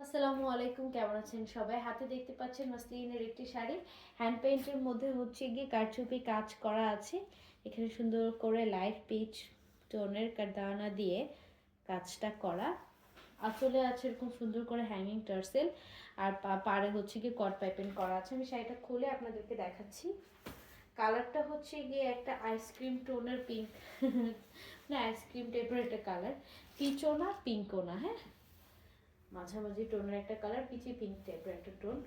আসসালামু আলাইকুম, কেমন আছেন সবাই? হাতে দেখতে পাচ্ছেন মসলিনের একটি শাড়ি। হ্যান্ড পেইন্টের মধ্যে হচ্ছে গিয়ে কারচুপি কাজ করা আছে। এখানে সুন্দর করে লাইট পিচ টোনের দানা দিয়ে কাজটা করা। আসলে আছে এরকম সুন্দর করে হ্যাঙ্গিং টার্সেল, আর পাড়ে হচ্ছে গিয়ে কট পাইপিং করা আছে। আমি শাড়িটা খুলে আপনাদেরকে দেখাচ্ছি। কালারটা হচ্ছে গিয়ে একটা আইসক্রিম টোনের পিঙ্ক, না আইসক্রিম টাইপের একটা কালার, পিচও না পিঙ্কও না, হ্যাঁ মাঝামাঝি টোনের একটা কালার, পিচি পিঙ্ক টাইপের একটা টোন।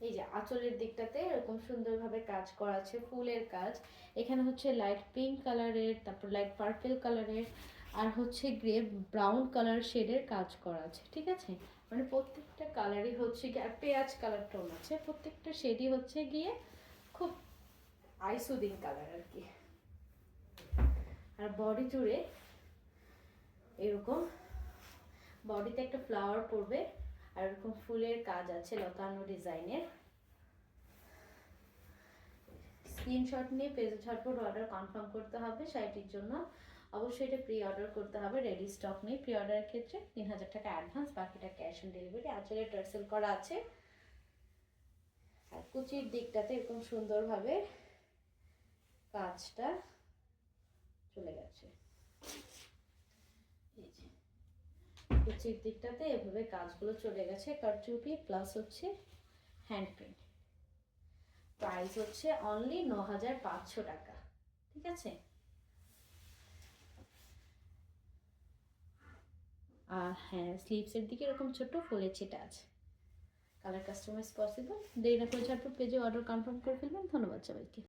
এই যে আঁচলের দিকটাতে এরকম সুন্দরভাবে কাজ করা আছে, ফুলের কাজ। এখানে হচ্ছে লাইট পিঙ্ক কালারের, তারপর লাইট পার্পল কালারের, আর হচ্ছে গ্রে ব্রাউন কালার শেডের কাজ করা আছে, ঠিক আছে? মানে প্রত্যেকটা কালারই হচ্ছে গিয়ে, আর পেঁয়াজ কালার টোন আছে, প্রত্যেকটা শেডই হচ্ছে গিয়ে খুব আইসুদিন কালার আর কি। আর বডি জুড়ে এরকম বডিতে একটা ফ্লাওয়ার পড়বে, আর এরকম ফুলের কাজ আছে লতানো ডিজাইনের। স্ক্রিনশট নিয়ে পেজে ঝটপট অর্ডার কনফার্ম করতে হবে শাড়িটির জন্য। অবশ্যই এটা প্রি অর্ডার করতে হবে, রেডি স্টক নেই। প্রি অর্ডারের ক্ষেত্রে 3000 টাকা অ্যাডভান্স, বাকিটা ক্যাশ অন ডেলিভারি। আঁচলে টার্সেল করা আছে, আর কুচির দিকটাতে এরকম সুন্দরভাবে কাজটা চলে গেছে। এই যে কুচির দিকটাতে এভাবে কাজগুলো চলে গেছে, কারচুপি প্লাস হচ্ছে হ্যান্ড প্রিন্ট। প্রাইস হচ্ছে অনলি 9500 টাকা, ঠিক আছে? আর হ্যাঁ, স্লিভসের দিকে এরকম ছোট্ট ফুলের ছিটা আছে। Colour customise possible. দেরি না করে ঝটপট পেজে অর্ডার কনফার্ম করে ফেলবেন। ধন্যবাদ সবাইকে।